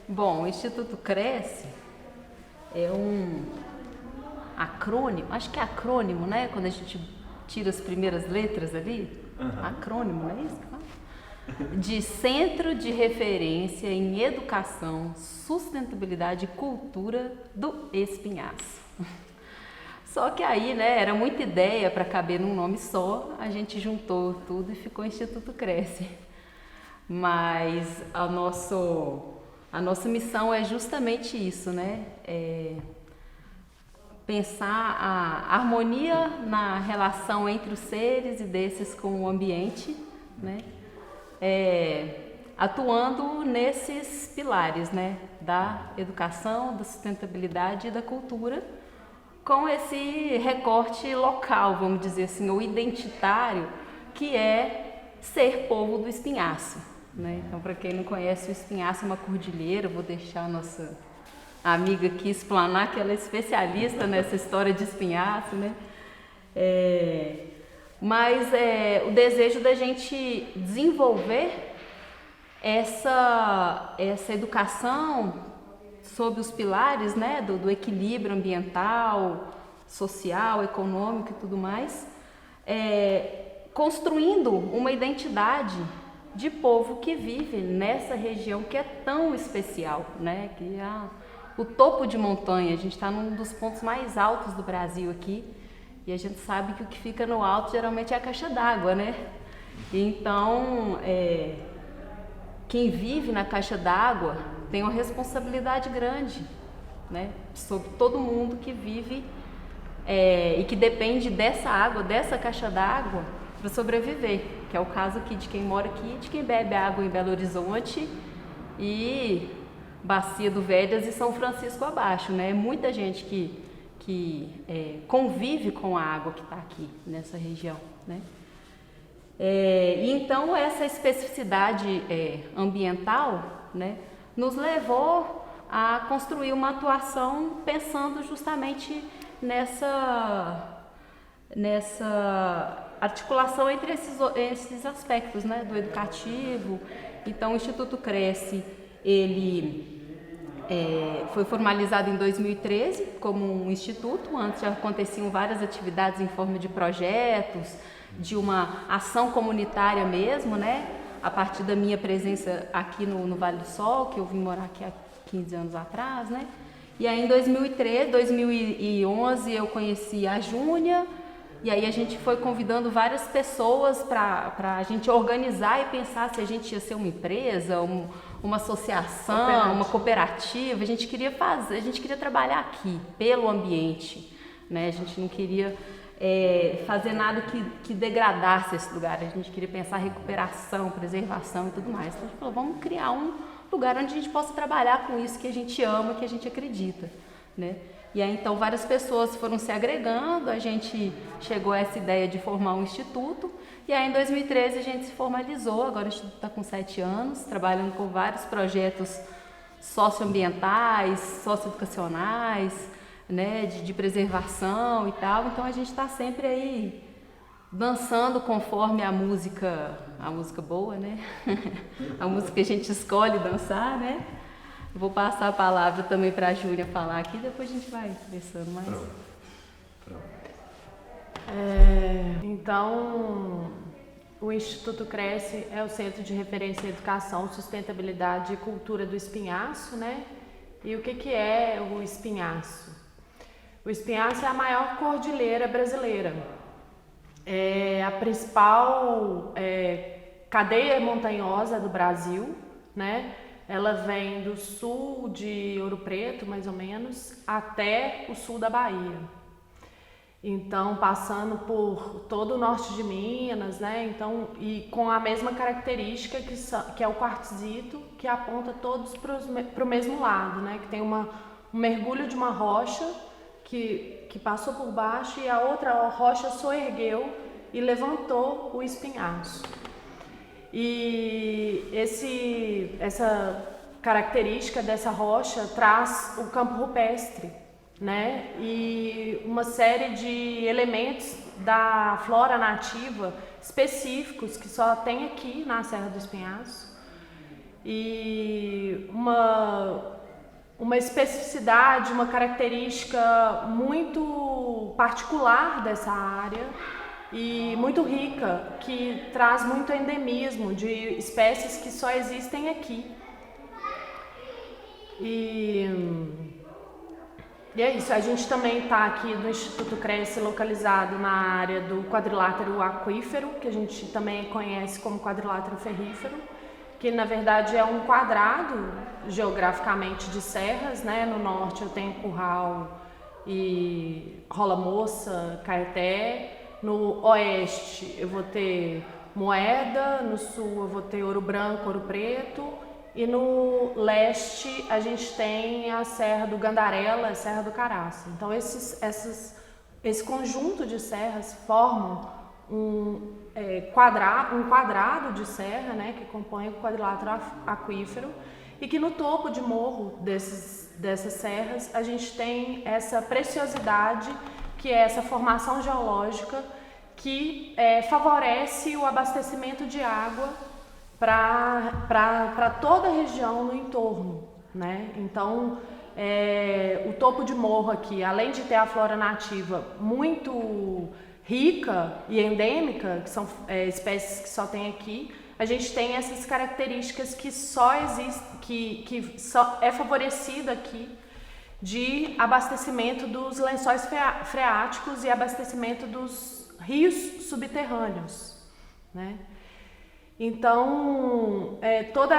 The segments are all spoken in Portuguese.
Bom, o Instituto Cresce é um acrônimo, acho que é acrônimo, né? Quando a gente tira as primeiras letras ali, acrônimo, não é isso que fala? De Centro de Referência em Educação, Sustentabilidade e Cultura do Espinhaço. Só que aí, né, era muita ideia para caber num nome só, a gente juntou tudo e ficou Instituto Cresce. Mas a nossa missão é justamente isso, né? Pensar a harmonia na relação entre os seres e desses com o ambiente, né? Atuando nesses pilares, né? Da educação, da sustentabilidade e da cultura, com esse recorte local, vamos dizer assim, ou identitário, que é ser povo do espinhaço, né? Então, para quem não conhece, o espinhaço é uma cordilheira. Vou deixar a nossa amiga aqui explanar, que ela é especialista nessa história de espinhaço, né? Mas o desejo da gente desenvolver essa educação sob os pilares, né, do equilíbrio ambiental, social, econômico e tudo mais, construindo uma identidade de povo que vive nessa região que é tão especial, né, que é o topo de montanha. A gente está num dos pontos mais altos do Brasil aqui, e a gente sabe que o que fica no alto geralmente é a caixa d'água, né? Então, quem vive na caixa d'água tem uma responsabilidade grande, né, sobre todo mundo que vive e que depende dessa água, dessa caixa d'água para sobreviver, que é o caso aqui de quem mora aqui, de quem bebe água em Belo Horizonte e Bacia do Velhas e São Francisco abaixo, né? Muita gente que convive com a água que está aqui nessa região, né? E então essa especificidade ambiental, né, nos levou a construir uma atuação pensando justamente nessa articulação entre esses aspectos, né, do educativo. Então o Instituto Cresce, ele foi formalizado em 2013 como um instituto. Antes já aconteciam várias atividades em forma de projetos, de uma ação comunitária mesmo, né? A partir da minha presença aqui no Vale do Sol, que eu vim morar aqui há 15 anos atrás, né? E aí em 2013, 2011 eu conheci a Júnia, e aí a gente foi convidando várias pessoas para a gente organizar e pensar se a gente ia ser uma empresa, uma associação, uma cooperativa. A gente queria trabalhar aqui, pelo ambiente, né? A gente não queria fazer nada que degradasse esse lugar. A gente queria pensar recuperação, preservação e tudo mais. Então a gente falou, vamos criar um lugar onde a gente possa trabalhar com isso que a gente ama, que a gente acredita, né? E aí então várias pessoas foram se agregando, a gente chegou a essa ideia de formar um instituto, e aí em 2013 a gente se formalizou. Agora o instituto está com 7 anos, trabalhando com vários projetos socioambientais, socioeducacionais, né, de preservação e tal. Então a gente está sempre aí dançando conforme a música boa, né? A música que a gente escolhe dançar, né? Vou passar a palavra também para a Júlia falar aqui, depois a gente vai conversando mais. Pronto. Então, o Instituto Cresce é o Centro de Referência em Educação, Sustentabilidade e Cultura do Espinhaço, né? E o que é o espinhaço? O espinhaço é a maior cordilheira brasileira. É a principal cadeia montanhosa do Brasil, né? Ela vem do sul de Ouro Preto, mais ou menos, até o sul da Bahia. Então, passando por todo o norte de Minas, né? Então, e com a mesma característica que é o quartzito, que aponta todos para o mesmo lado, né? Que tem um mergulho de uma rocha que passou por baixo, e a outra rocha soergueu e levantou o espinhaço. E essa característica dessa rocha traz o campo rupestre, né? E uma série de elementos da flora nativa específicos que só tem aqui na Serra do Espinhaço. e uma especificidade, uma característica muito particular dessa área e muito rica, que traz muito endemismo de espécies que só existem aqui. E é isso, a gente também está aqui no Instituto Cresce, localizado na área do quadrilátero aquífero, que a gente também conhece como quadrilátero ferrífero, que na verdade é um quadrado geograficamente de serras, né? No norte eu tenho Curral e Rola Moça, Caeté. No oeste eu vou ter Moeda, no sul eu vou ter Ouro Branco, Ouro Preto, e no leste a gente tem a Serra do Gandarela, a Serra do Caraça. Então esse conjunto de serras formam um quadrado de serra, né, que compõe o quadrilátero aquífero, e que no topo de morro dessas serras a gente tem essa preciosidade, que é essa formação geológica que favorece o abastecimento de água para toda a região no entorno, né? Então, o topo de morro aqui, além de ter a flora nativa muito rica e endêmica, que são espécies que só tem aqui, a gente tem essas características que só existem, que só é favorecido aqui, de abastecimento dos lençóis freáticos e abastecimento dos rios subterrâneos, né? Então, todo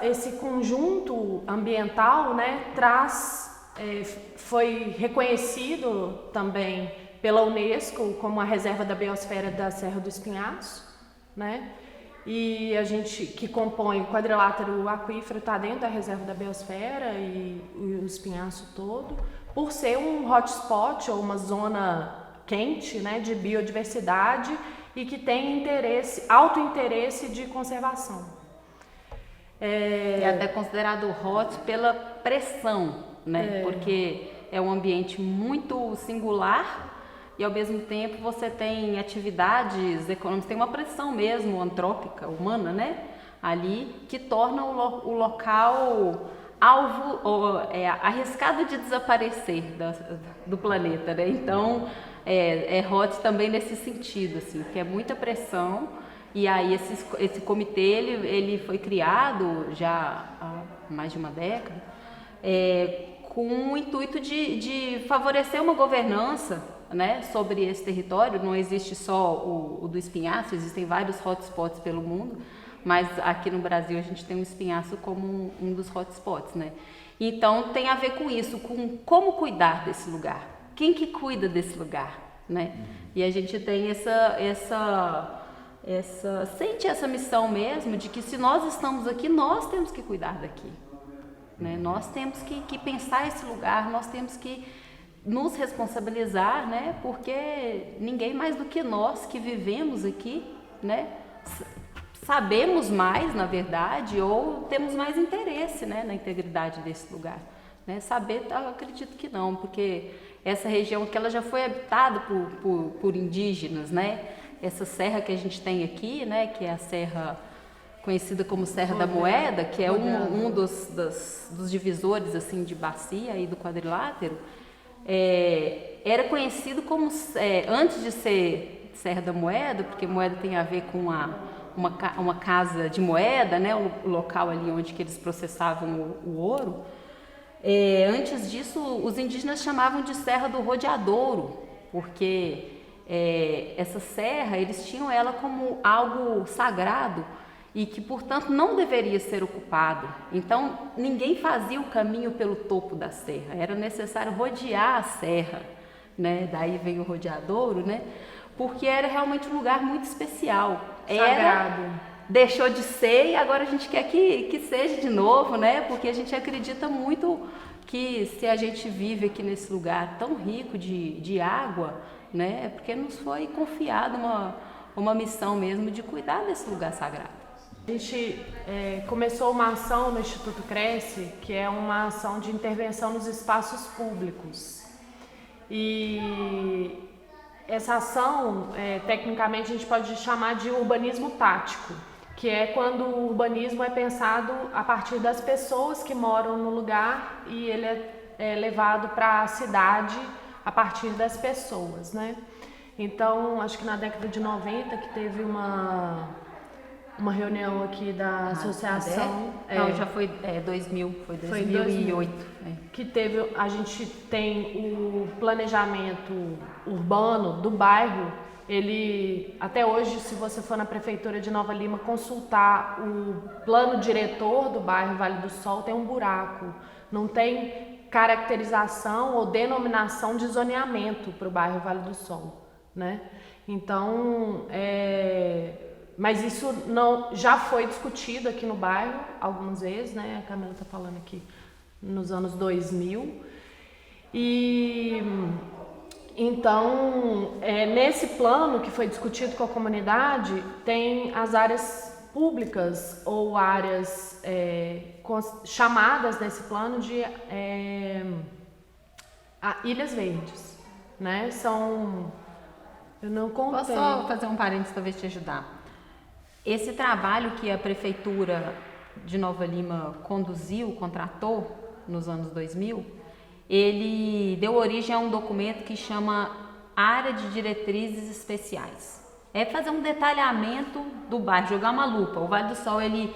esse conjunto ambiental, né, foi reconhecido também pela Unesco como a reserva da biosfera da Serra do Espinhaço, né? E a gente que compõe o quadrilátero aquífero está dentro da reserva da biosfera e o espinhaço todo, por ser um hotspot ou uma zona quente, né, de biodiversidade e que tem alto interesse de conservação. É até considerado hot pela pressão, né? Porque é um ambiente muito singular e ao mesmo tempo você tem atividades econômicas, tem uma pressão mesmo antrópica, humana, né? Ali, que torna o local arriscado de desaparecer do planeta, né? Então, é hot também nesse sentido, assim, que é muita pressão. E aí esse comitê ele foi criado já há mais de uma década, com o intuito de favorecer uma governança, né, sobre esse território. Não existe só o do espinhaço, existem vários hotspots pelo mundo, mas aqui no Brasil a gente tem o espinhaço como um dos hotspots, né? Então tem a ver com isso, com como cuidar desse lugar, quem que cuida desse lugar, né? E a gente tem sente essa missão mesmo de que se nós estamos aqui, nós temos que cuidar daqui, né? Nós temos que pensar esse lugar, nós temos que nos responsabilizar, né? Porque ninguém mais do que nós que vivemos aqui, né? Sabemos mais, na verdade, ou temos mais interesse, né, na integridade desse lugar, né? Saber, eu acredito que não, porque essa região que ela já foi habitada por indígenas, né? Essa serra que a gente tem aqui, né, que é a serra conhecida como Serra da Moeda, que é um dos divisores assim de bacia e do quadrilátero, era conhecido como, antes de ser Serra da Moeda, porque moeda tem a ver com uma casa de moeda, né, o local ali onde que eles processavam o ouro. Antes disso, os indígenas chamavam de Serra do Rodeadouro, porque essa serra, eles tinham ela como algo sagrado e que, portanto, não deveria ser ocupado. Então, ninguém fazia o caminho pelo topo da serra, era necessário rodear a serra, né? Daí vem o rodeadouro, né? Porque era realmente um lugar muito especial. Sagrado. Deixou de ser e agora a gente quer que seja de novo, né? Porque a gente acredita muito que se a gente vive aqui nesse lugar tão rico de água, né? É porque nos foi confiada uma missão mesmo de cuidar desse lugar sagrado. A gente começou uma ação no Instituto Cresce, que é uma ação de intervenção nos espaços públicos. E essa ação, tecnicamente, a gente pode chamar de urbanismo tático. que é quando o urbanismo é pensado a partir das pessoas que moram no lugar e ele é levado para a cidade a partir das pessoas, né? Então, acho que na década de 90 que teve uma reunião aqui da associação. Não, já foi 2000, foi 2008. Que teve, a gente tem o planejamento urbano do bairro. Ele, até hoje, se você for na prefeitura de Nova Lima consultar o plano diretor do bairro Vale do Sol, tem um buraco. Não tem caracterização ou denominação de zoneamento para o bairro Vale do Sol, né? Então, mas isso já foi discutido aqui no bairro algumas vezes, né? A Camila está falando aqui nos anos 2000. E então, nesse plano que foi discutido com a comunidade, tem as áreas públicas ou áreas chamadas nesse plano de Ilhas Verdes, né? Eu não contei. Posso só fazer um parênteses talvez te ajudar? Esse trabalho que a Prefeitura de Nova Lima contratou nos anos 2000, ele deu origem a um documento que chama Área de Diretrizes Especiais. É fazer um detalhamento do bairro, jogar uma lupa. O Vale do Sol ele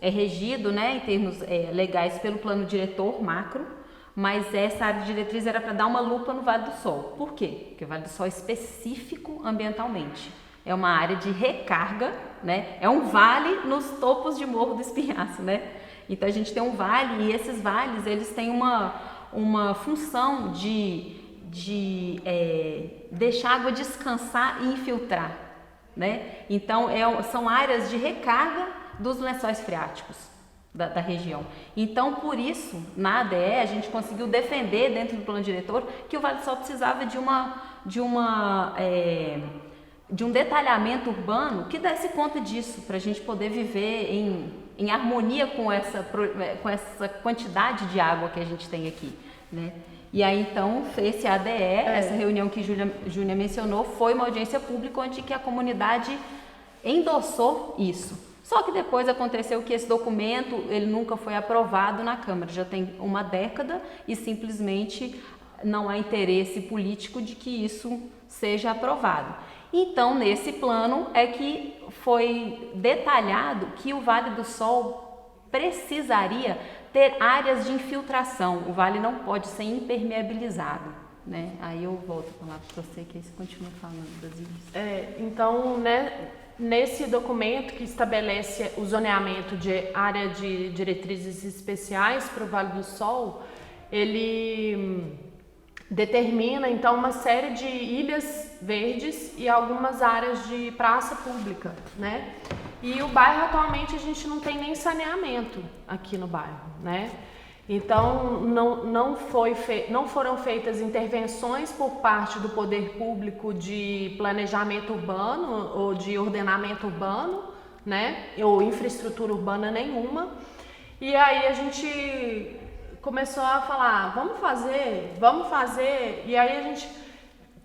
é regido, né, em termos legais pelo plano diretor macro, mas essa área de diretriz era para dar uma lupa no Vale do Sol. Por quê? Porque o Vale do Sol é específico ambientalmente. É uma área de recarga, né? É um vale nos topos de Morro do Espinhaço, né? Então a gente tem um vale e esses vales eles têm uma função de deixar a água descansar e infiltrar, né? Então são áreas de recarga dos lençóis freáticos da região. Então por isso na ADE a gente conseguiu defender dentro do plano diretor que o Vale do Sol precisava de um detalhamento urbano que desse conta disso, para a gente poder viver em harmonia com essa quantidade de água que a gente tem aqui, né? E aí então esse ADE, essa reunião que Júnia mencionou, foi uma audiência pública onde que a comunidade endossou isso. Só que depois aconteceu que esse documento ele nunca foi aprovado na Câmara, já tem uma década e simplesmente não há interesse político de que isso seja aprovado. Então, nesse plano é que foi detalhado que o Vale do Sol precisaria ter áreas de infiltração. O vale não pode ser impermeabilizado, né? Aí eu volto a falar para você que aí você continua falando das ilhas. Então, né, nesse documento que estabelece o zoneamento de área de diretrizes especiais para o Vale do Sol, ele determina então uma série de ilhas verdes e algumas áreas de praça pública, né? E o bairro atualmente a gente não tem nem saneamento aqui no bairro, né? Então não foram feitas intervenções por parte do poder público de planejamento urbano ou de ordenamento urbano, né? Ou infraestrutura urbana nenhuma. E aí a gente começou a falar, vamos fazer, e aí a gente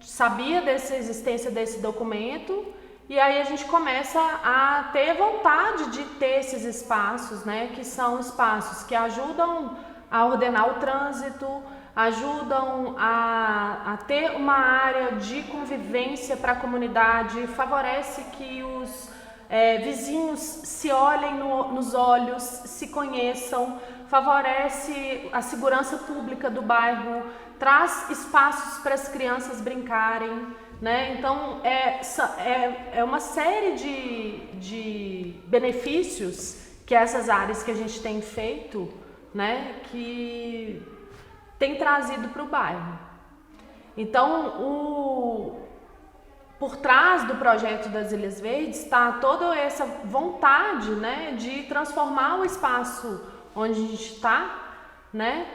sabia dessa existência desse documento, e aí a gente começa a ter vontade de ter esses espaços, né, que são espaços que ajudam a ordenar o trânsito, ajudam a ter uma área de convivência para a comunidade, favorece que os vizinhos se olhem nos olhos, se conheçam, favorece a segurança pública do bairro, traz espaços para as crianças brincarem, né? Então é uma série de benefícios que essas áreas que a gente tem feito, né, que tem trazido para o bairro. Então por trás do projeto das Ilhas Verdes está toda essa vontade, né, de transformar o espaço onde a gente está, né,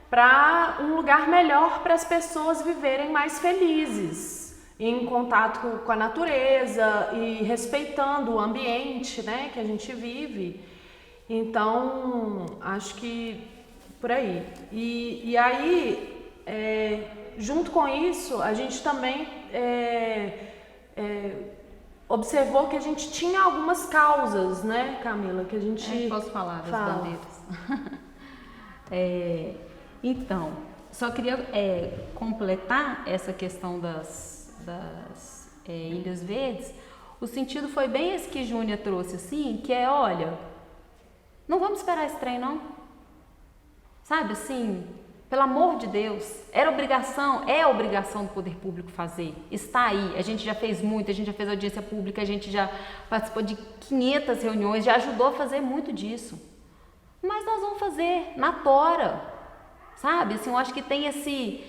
para um lugar melhor para as pessoas viverem mais felizes, em contato com a natureza e respeitando o ambiente, né, que a gente vive. Então, acho que por aí. E aí, junto com isso, a gente também observou que a gente tinha algumas causas, né, Camila, que a gente... Posso falar das bandeiras? Então, só queria completar essa questão das Ilhas Verdes. O sentido foi bem esse que Júnia trouxe, assim, que olha, não vamos esperar esse trem, não. Sabe, assim, pelo amor de Deus, é obrigação do poder público fazer. Está aí, a gente já fez muito, a gente já fez audiência pública, a gente já participou de 500 reuniões, já ajudou a fazer muito disso. Mas nós vamos fazer na tora, sabe? Assim, eu acho que tem esse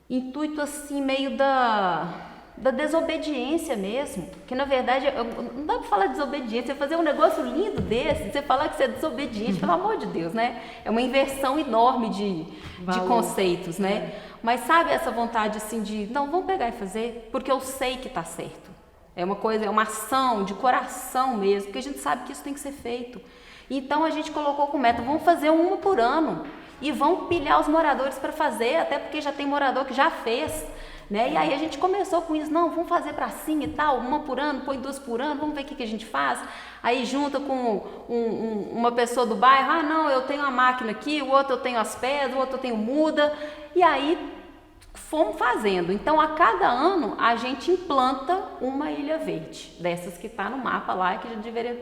intuito assim meio da desobediência mesmo, que na verdade não dá para falar desobediência, fazer um negócio lindo desse, você falar que você é desobediente, pelo amor de Deus, né? É uma inversão enorme de conceitos, né? Mas sabe essa vontade assim de, não, vamos pegar e fazer, porque eu sei que está certo. É uma coisa, é uma ação de coração mesmo, porque a gente sabe que isso tem que ser feito. Então a gente colocou como meta, vamos fazer uma por ano e vamos pilhar os moradores para fazer, até porque já tem morador que já fez, né? E aí a gente começou com isso, não, vamos fazer para cima e tal, uma por ano, põe 2 por ano, vamos ver o que a gente faz. Aí junta com uma pessoa do bairro, não, eu tenho a máquina aqui, o outro eu tenho as pedras, o outro eu tenho muda, e aí fomos fazendo. Então, a cada ano, a gente implanta uma ilha verde, dessas que está no mapa lá, que já deveria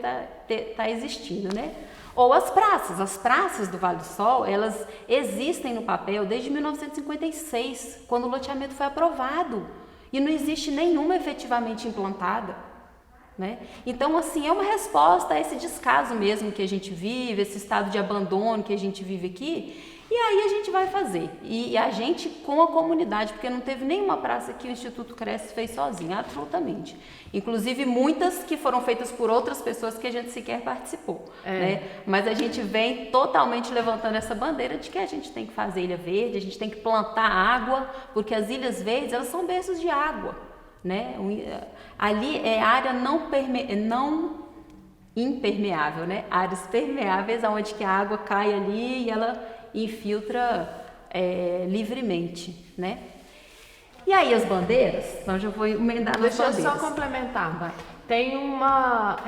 estar existindo, né? Ou as praças do Vale do Sol, elas existem no papel desde 1956, quando o loteamento foi aprovado, e não existe nenhuma efetivamente implantada, né? Então, assim, é uma resposta a esse descaso mesmo que a gente vive, esse estado de abandono que a gente vive aqui. E aí a gente vai fazer, e a gente com a comunidade, porque não teve nenhuma praça que o Instituto Cresce fez sozinho, absolutamente. Inclusive muitas que foram feitas por outras pessoas que a gente sequer participou, né? Mas a gente vem totalmente levantando essa bandeira de que a gente tem que fazer ilha verde, a gente tem que plantar água, porque as ilhas verdes, elas são berços de água, né? Ali é área não impermeável, né? Áreas permeáveis, onde que a água cai ali e ela infiltra livremente, né? E aí as bandeiras, então já vou emendar nas bandeiras. Deixa eu só complementar. Vai. Tem uma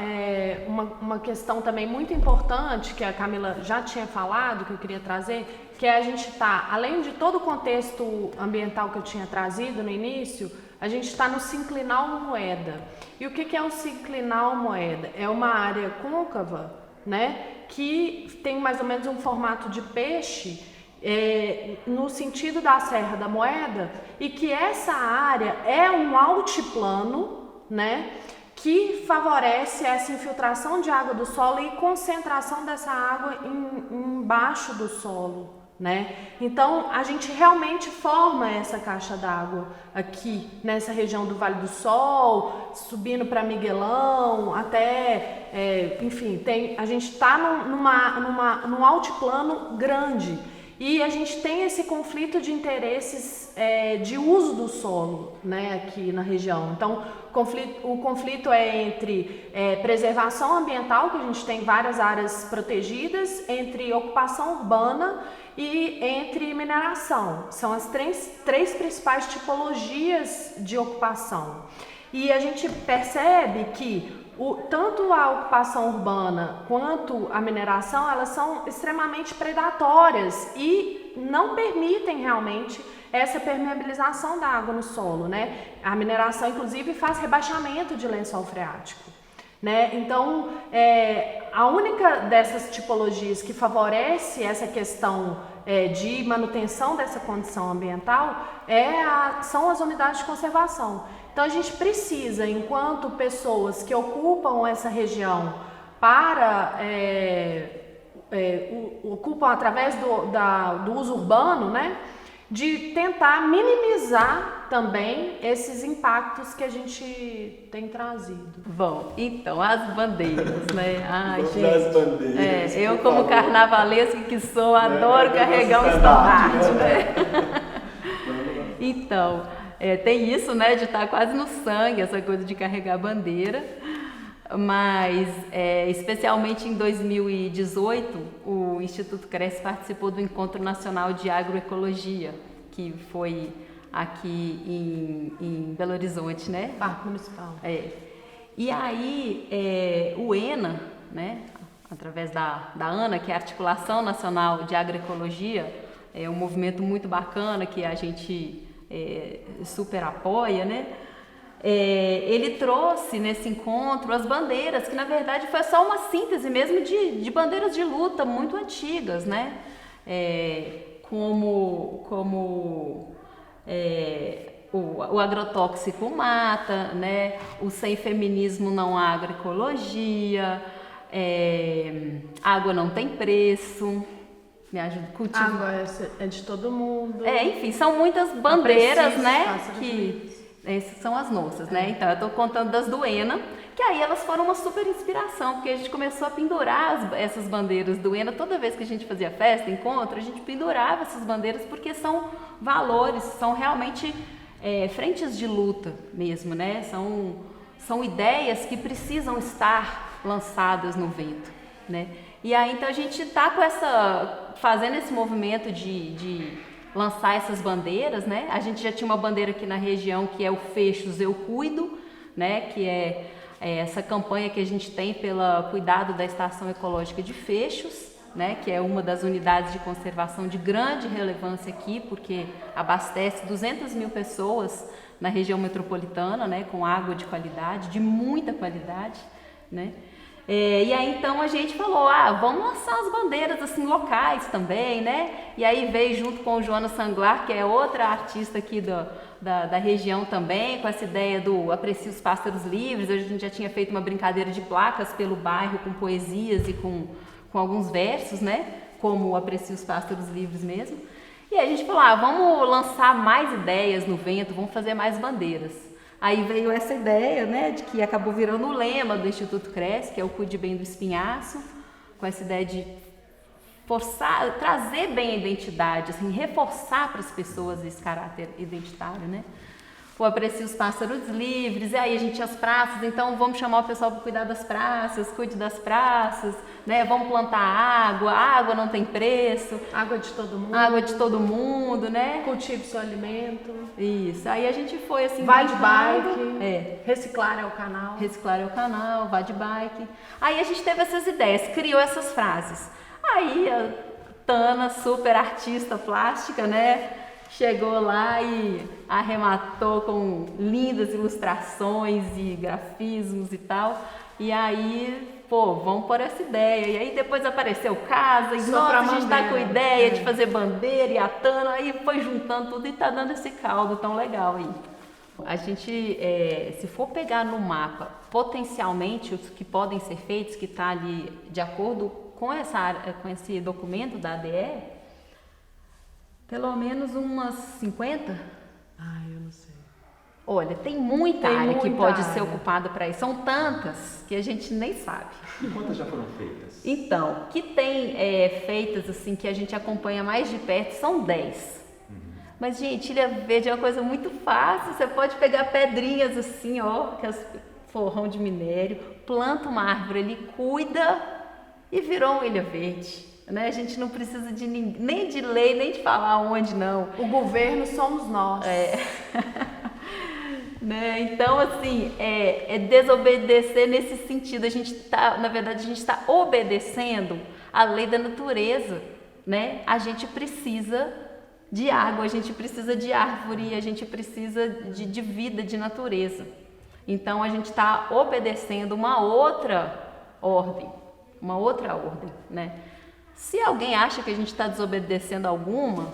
questão também muito importante que a Camila já tinha falado, que eu queria trazer, que é a gente além de todo o contexto ambiental que eu tinha trazido no início, a gente está no sinclinal moeda. E o que é um sinclinal moeda? É uma área côncava, né, que tem mais ou menos um formato de peixe no sentido da Serra da Moeda, e que essa área é um altiplano, né, que favorece essa infiltração de água do solo e concentração dessa água embaixo do solo, né? Então a gente realmente forma essa caixa d'água aqui nessa região do Vale do Sol, subindo para Miguelão, até, enfim, a gente está num altiplano grande. E a gente tem esse conflito de interesses de uso do solo, né, aqui na região. Então, o conflito é entre preservação ambiental, que a gente tem várias áreas protegidas, entre ocupação urbana e entre mineração. São as três principais tipologias de ocupação. E a gente percebe que tanto a ocupação urbana quanto a mineração, elas são extremamente predatórias e não permitem realmente essa permeabilização da água no solo, né? A mineração, inclusive, faz rebaixamento de lençol freático, né? Então, a única dessas tipologias que favorece essa questão de manutenção dessa condição ambiental são as unidades de conservação. Então a gente precisa, enquanto pessoas que ocupam essa região ocupam através do uso urbano, né, de tentar minimizar também esses impactos que a gente tem trazido. Bom, então, as bandeiras, né? Ai, Vamos gente. das bandeiras, Eu, como carnavalesca que sou, adoro carregar um estandarte, né? Então, tem isso, né, de estar quase no sangue, essa coisa de carregar a bandeira. Mas, especialmente em 2018, o Instituto Cresce participou do Encontro Nacional de Agroecologia, que foi aqui em Belo Horizonte, né? Parque Municipal. E aí, o ENA, né, através da ANA, que é a Articulação Nacional de Agroecologia, é um movimento muito bacana que a gente super apoia, né? Ele trouxe nesse encontro as bandeiras, que na verdade foi só uma síntese mesmo de bandeiras de luta muito antigas, né? O agrotóxico mata, né? O sem feminismo não há agroecologia, água não tem preço, me ajuda, cultivo. Água é de todo mundo. Enfim, são muitas bandeiras, né? Que essas são as nossas, né? Então, eu estou contando das do ENA, que aí elas foram uma super inspiração, porque a gente começou a pendurar essas bandeiras do ENA. Toda vez que a gente fazia festa, encontro, a gente pendurava essas bandeiras, porque são valores, são realmente frentes de luta mesmo, né? São ideias que precisam estar lançadas no vento, né? E aí, então, a gente está fazendo esse movimento de lançar essas bandeiras, né? A gente já tinha uma bandeira aqui na região que é o Fechos Eu Cuido, né? Que é essa campanha que a gente tem pelo cuidado da Estação Ecológica de Fechos, né? Que é uma das unidades de conservação de grande relevância aqui, porque abastece 200 mil pessoas na região metropolitana, né? Com água de qualidade, de muita qualidade, né? E aí então a gente falou, vamos lançar as bandeiras assim locais também, né? E aí veio junto com o Jonas Sanglar, que é outra artista aqui da região também, com essa ideia do Aprecio os Pássaros Livres. A gente já tinha feito uma brincadeira de placas pelo bairro com poesias e com alguns versos, né? Como Aprecio os Pássaros Livres mesmo. E aí a gente falou, vamos lançar mais ideias no vento, vamos fazer mais bandeiras. Aí veio essa ideia, né, de que acabou virando o lema do Instituto Cresce, que é o Cuide Bem do Espinhaço, com essa ideia de trazer bem a identidade, assim, reforçar para as pessoas esse caráter identitário, né? O Aprecio os Pássaros Livres, e aí a gente tinha as praças, então vamos chamar o pessoal para cuidar das praças, cuide das praças, né? Vamos plantar água, água não tem preço. Água de todo mundo. Água de todo mundo, né? Cultive seu alimento. Isso, aí a gente foi assim... Vai de bike, reciclar é o canal. Reciclar é o canal, vai de bike. Aí a gente teve essas ideias, criou essas frases. Aí a Tana, super artista plástica, né? Chegou lá e arrematou com lindas ilustrações e grafismos e tal. E aí, vamos por essa ideia. E aí depois apareceu casa, e a gente tá com ideia de fazer bandeira e a Tana, aí foi juntando tudo e tá dando esse caldo tão legal aí. A gente, se for pegar no mapa, potencialmente os que podem ser feitos, que tá ali de acordo com esse documento da ADE, pelo menos umas 50? Eu não sei. Olha, tem muita área que pode ser ocupada para isso. São tantas que a gente nem sabe. E quantas já foram feitas? Então, que tem feitas assim, que a gente acompanha mais de perto, são 10. Mas, gente, Ilha Verde é uma coisa muito fácil. Você pode pegar pedrinhas assim, que é forrão de minério, planta uma árvore ali, cuida e virou uma Ilha Verde. Né? A gente não precisa de nem de lei, nem de falar onde, não. O governo somos nós. Né? Então, assim, é desobedecer nesse sentido. Na verdade, a gente está obedecendo a lei da natureza. Né? A gente precisa de água, a gente precisa de árvore, a gente precisa de vida, de natureza. Então, a gente está obedecendo uma outra ordem, né? Se alguém acha que a gente está desobedecendo alguma,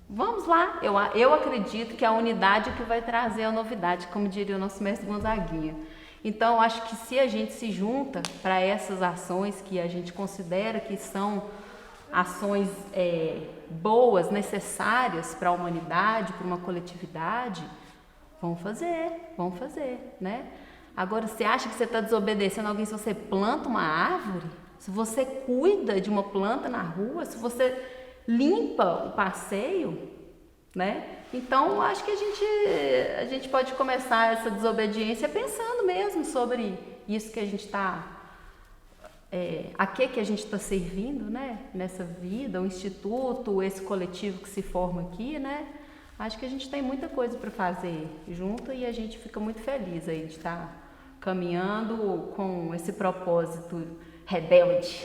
vamos lá. Eu acredito que a unidade é que vai trazer a novidade, como diria o nosso mestre Gonzaguinha. Então, eu acho que se a gente se junta para essas ações que a gente considera que são ações boas, necessárias para a humanidade, para uma coletividade, vamos fazer, né? Agora, você acha que você está desobedecendo alguém se você planta uma árvore? Se você cuida de uma planta na rua, se você limpa o passeio, né? Então, acho que a gente pode começar essa desobediência pensando mesmo sobre isso que a gente está... a que a gente está servindo, né? Nessa vida, o instituto, esse coletivo que se forma aqui, né? Acho que a gente tem muita coisa para fazer junto e a gente fica muito feliz aí de estar caminhando com esse propósito rebelde.